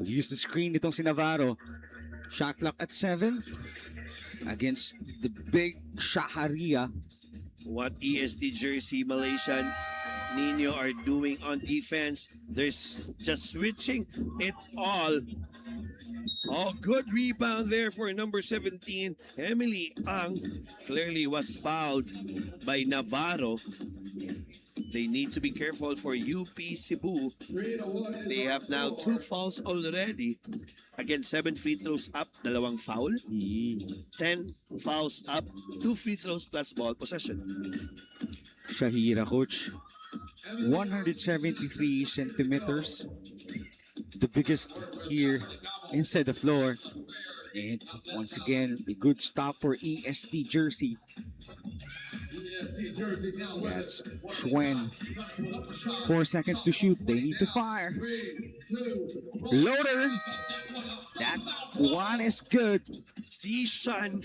Use the screen itong si Navarro. Shot clock at 7 against the big Shaharia. What EST Jersey Malaysian Nino are doing on defense. They're just switching it all. Oh, good rebound there for number 17. Emily Ang clearly was fouled by Navarro. They need to be careful for UP Cebu. They have now 2 fouls already. Again, 7 free throws up, 2 foul. 10 fouls up, 2 free throws plus ball possession. Shahira, coach. 173 centimeters. The biggest here inside the floor. And once again, a good stop for EST Jersey. That's Schwen. 4 seconds to shoot. They need to fire. Loader. That one is good. Zishan.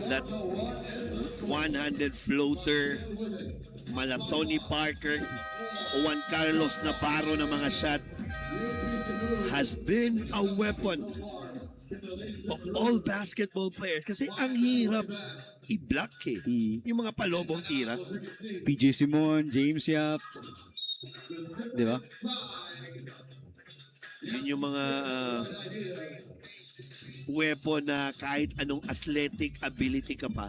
That one-handed floater. Mala Tony Parker. Juan Carlos Navarro na mga shot has been a weapon of all basketball players kasi ang hirap i-block eh. Yung mga palobong tira. PJ Simon, James Yap. Di ba? Yun yung mga weapon na kahit anong athletic ability ka pa.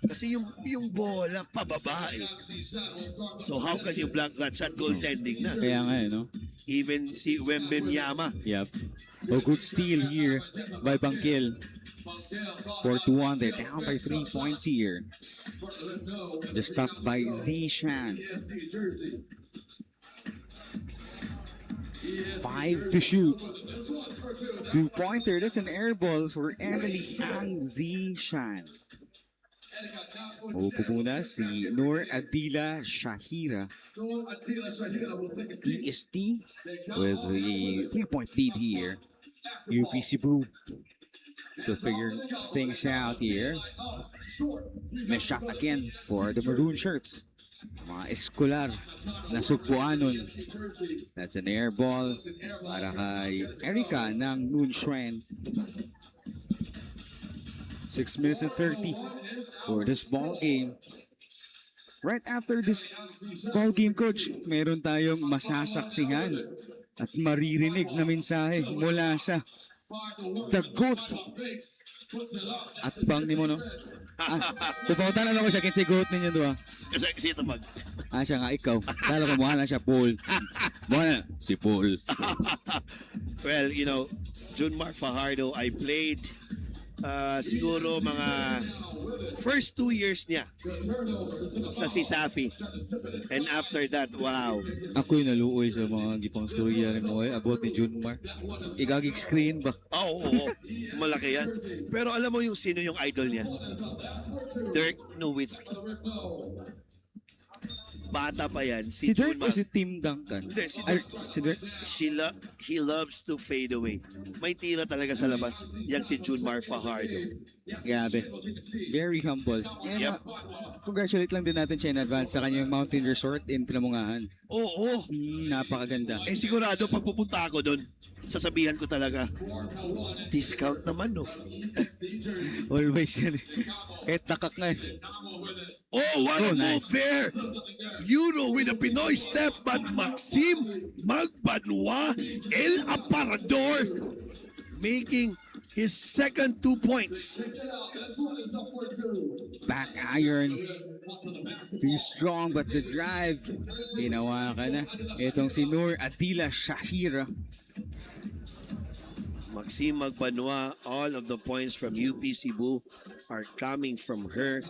Kasi yung bola pababa eh. So how can you block that shot? Goaltending na. Kaya nga no? Even si Wembanyama. Yep. A good steal here by Bangkil. 4-1. They're down by 3 points here. Just stopped by Zishan. 5 to shoot. 2-pointer. That's an air ball for Emily Ang Zishan. Upo muna si Noor Adila Shahira. EST with the 3-point lead here. UP Cebu to figure things out here. May shot again for the maroon shirts. Mga escolar na Sugbuanon. That's an air ball para kay Erica ng Moonshine. 6 minutes and 30 for this ball game. Right after this ball game, coach, meron tayong masasaksihan at maririnig na mensahe mula sa The GOAT. At bang ni mo, no? Pupautan na ako siya kinsi GOAT ninyo doon. Kasi ito mag. Siya nga, ikaw. Lalo ko mukha na siya, Paul. Mukha na, si Paul. Well, you know, Junmar Fajardo, I played siguro mga first 2 years niya sa Sisafi. And after that, wow. Ako'y naluoy sa mga gipang storya ni mo about ni Junmar. Igagig screen ba? Oo. Malaki yan. Pero alam mo yung sino yung idol niya? Dirk Nowitzki. Bata pa yan. Si Dirk o Junmar. si Tim Duncan? Hindi, si Ay, Dirk. si Dirk? He loves to fade away. May tira talaga sa labas. Yang si Junmar Fajardo. Grabe. Very humble. And, Yep. Congratulate lang din natin siya in advance sa kanyang mountain resort in Pinamungahan. Oo. Napakaganda. Eh sigurado pag pupunta ako doon, sasabihan ko talaga, discount naman no. Always yan. Kahit takak nga. Oh, what a move Nice. there! Euro with a Pinoy step, but Maxime Magbanwa El Aparador making his second 2 points. Back iron. Too strong but the drive. Ginawa ka na. Itong si Noor Adila Shahira. Maxime Magbanwa, all of the points from UP Cebu are coming from her.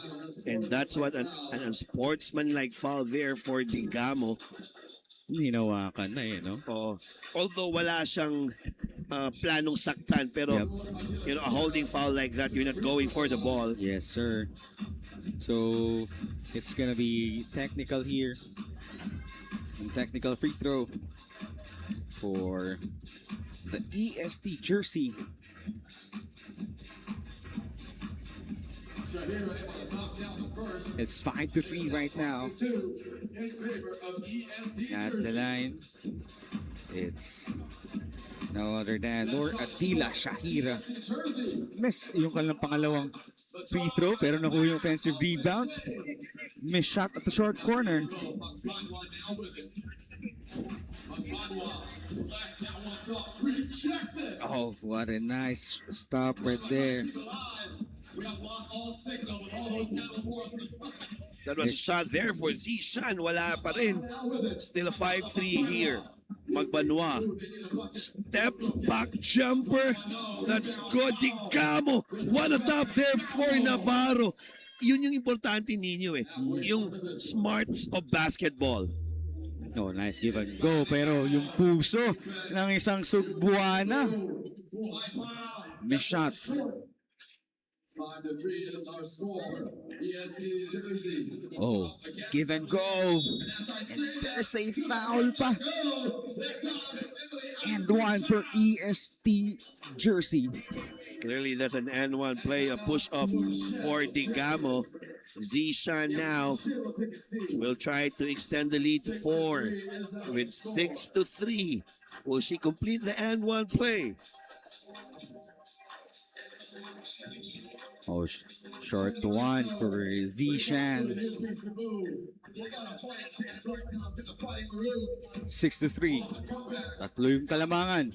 And that's what an sportsman-like foul there for Digamo. Ginawa ka na no? Oh, although wala siyang planong saktan, pero Yep. you know, a holding foul like that, you're not going for the ball. Yes, sir. So, it's gonna be technical here. And technical free throw for the EST Jersey. It's 5-3 right now. At the line, it's no other than Noor Adila Shahira. Miss yung kanilang pangalawang free throw pero nakuha yung offensive rebound. Miss shot at the short corner. Oh, what a nice stop right there. That was a shot there for Zishan. Wala pa rin. Still a 5-3 here. Magbanwa. Step back jumper. That's good. Digamo. One atop there for Navarro. Yun yung importante ninyo eh. Yung smarts of basketball. Oh, nice give and go. Pero yung puso ng isang Sugbuana. Miss shot. 5-3 is our score. EST Jersey. Oh, give and go. And there's a foul pa. And one for EST Jersey. Clearly that's an N1 play. A push-off for Digamo. Zishan now will try to extend the lead to 4 with 6-3. Will she complete the N1 play? Oh, short one for Zishan. 6-3. Tatlo yung kalamangan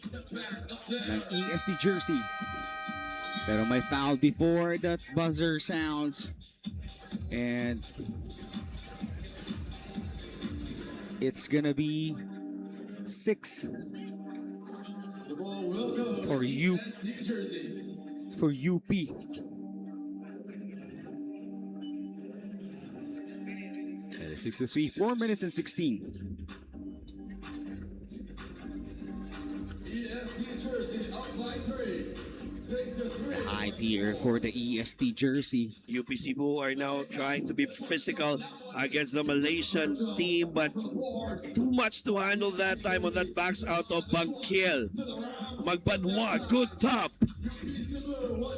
ng EST Jersey. Pero may foul before that buzzer sounds. And it's gonna be 6 for UP. And it's 6-3, 4 minutes and 16. EST Jersey up by 3. 6-3. High tier for the EST Jersey. UP Cebu are now trying to be physical against the Malaysian team, but too much to handle that time on that backs out of Bangkil. Magbanwa, good top.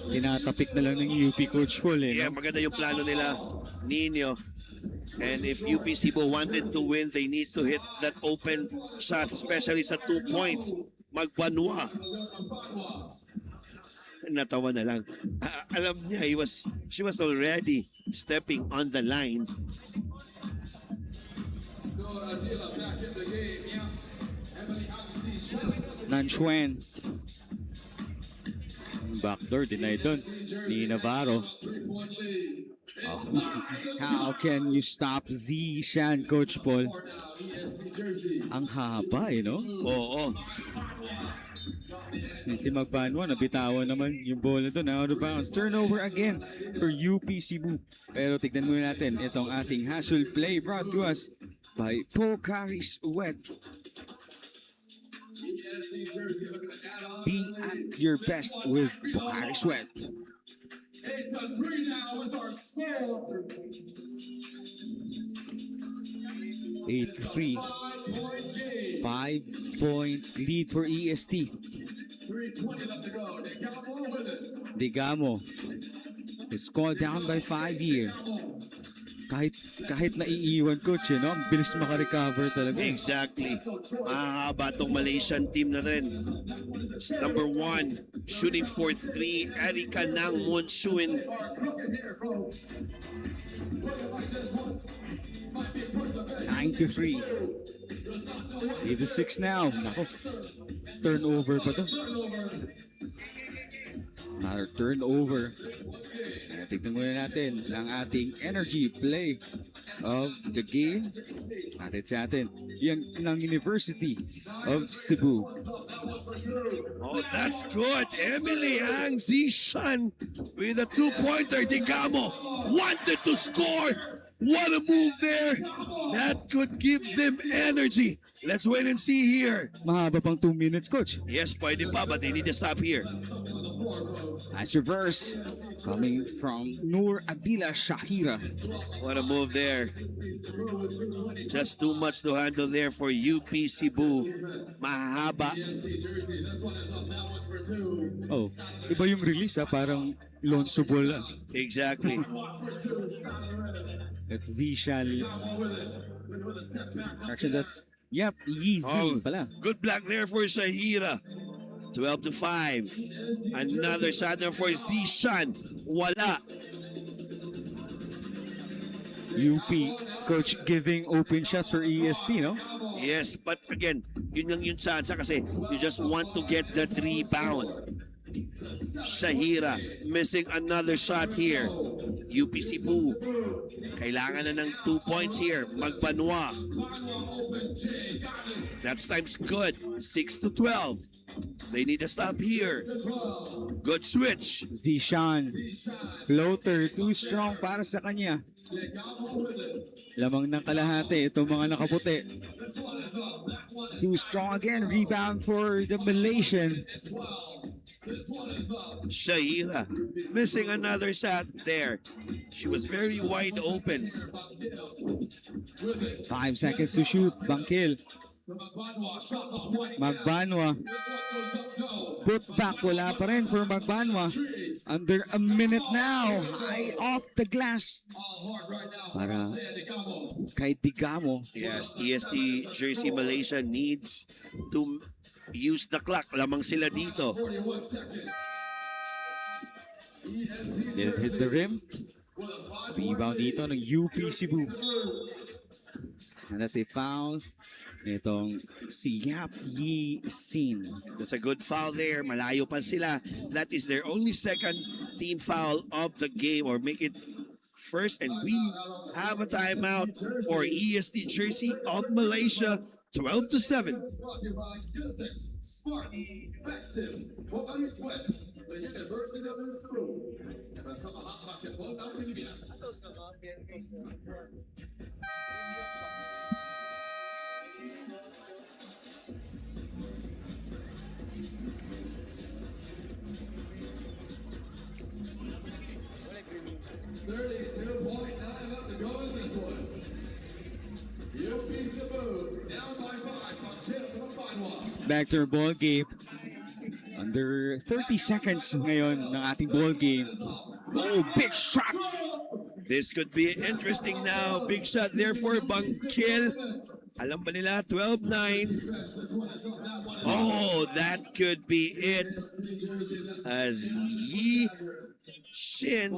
Tinatapik na lang ng UP Coach Paul eh. Yeah, No? maganda yung plano nila, Nino. And if UP Cebu wanted to win, they need to hit that open shot, especially sa 2 points. Magbanwa. Natawa na lang. Alam niya, she was already stepping on the line. Nanchuan. Backdoor, denied doon ni Navarro. Oh. How can you stop Zishan, Coach Paul? Ang haba eh, no? Oo. Si Magbanwa, nabitawan naman yung bola doon. Out of bounds. Turnover again for UP Cebu. Pero tignan muna natin itong ating hustle play brought to us by Pocari's Wet. Be at your best with Pocari's Wet. 8-3 now is our score. 8-3. 5-point game. 5-point lead for EST. 3:20 left to go. Digamo with it. Digamo is called down by 5 here. Kahit naiiwan coach, no? Ang bilis makarecover talaga. Exactly. Mahaba tong Malaysian team na rin. Number 1, shooting for 3, Erika Nang Monsuin. Cooking here, folks. Looking like this one might be put to bed. 9-3. 8-6 now. Nako. Turnover pa to. Another turnover. Tignan muna natin ang ating energy play of the game. Natin sa atin. Yan ng University of Cebu. Oh, that's good. Emily Ang Zishan with a 2-pointer. Digamo wanted to score. What a move there. That could give them energy. Let's wait and see here. Mahaba pang 2 minutes, coach. Yes, pwede pa, but they need to stop here. Nice reverse coming from Noor Adila Shahira. What a move there. Just too much to handle there for UP Cebu. Mahaba. Oh, iba yung release parang Lonzo Ball. Exactly. That's Zishan. Actually, that's, yep, Yeezy pala. Good block there for Shahira. 12-5. Another shot there for Zishan. Wala. UP coach giving open shots for EST, no? Yes, but again, yun lang yung chance kasi you just want to get that rebound. Shahira missing another shot here. UP Cebu kailangan na ng 2 points here. Magbanwa. That's times good. 6-12. They need to stop here. Good switch. Zishan. Floater, too strong para sa kanya. Lamang ng kalahati itong mga nakaputi. Too strong again. Rebound for the Malaysian. Shahira missing another shot there. She was very wide open. 5 seconds to shoot. Bangkil. Magbanwa. Put back. Wala pa rin for Magbanwa. Under a minute now. High off the glass. Para kay Digamo. Yes, EST Jersey Malaysia needs to use the clock. Lamang sila dito. Didn't hit the rim. Rebound dito ng UP Cebu. And that's a foul. Itong si Yap Yi Sin. That's a good foul there. Malayo pa sila. That is their only second team foul of the game, or make it first. And we have a timeout for EST Jersey of Malaysia. 12-7. Brought to you by Unitex, Smart, Maxim, Bogari Sweat, the University of Cebu. Bersama Hak Basketball ng Pilipinas. Left to go in this one. UP Cebu down by 5 on tip of the final. Back to our ball game. Under 30 seconds ngayon ng ating ball game. Oh, big shot! This could be interesting now. Big shot there for Bangkil. Alam ba nila? 12-9. Oh, that could be it. As Yi Shin.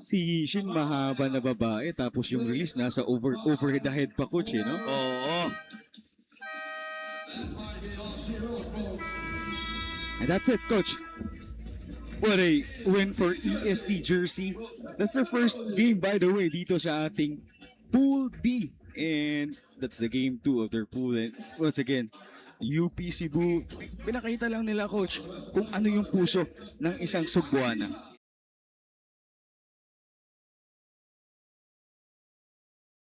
Si Shin mahaba na babae tapos yung release nasa overhead head pa coach no? Oo. And that's it, coach. What a win for EST Jersey. That's their first game, by the way, dito sa ating Pool D. And that's the game 2 of their pool. And once again, UP Cebu, pinakita lang nila, coach, kung ano yung puso ng isang Cebuana.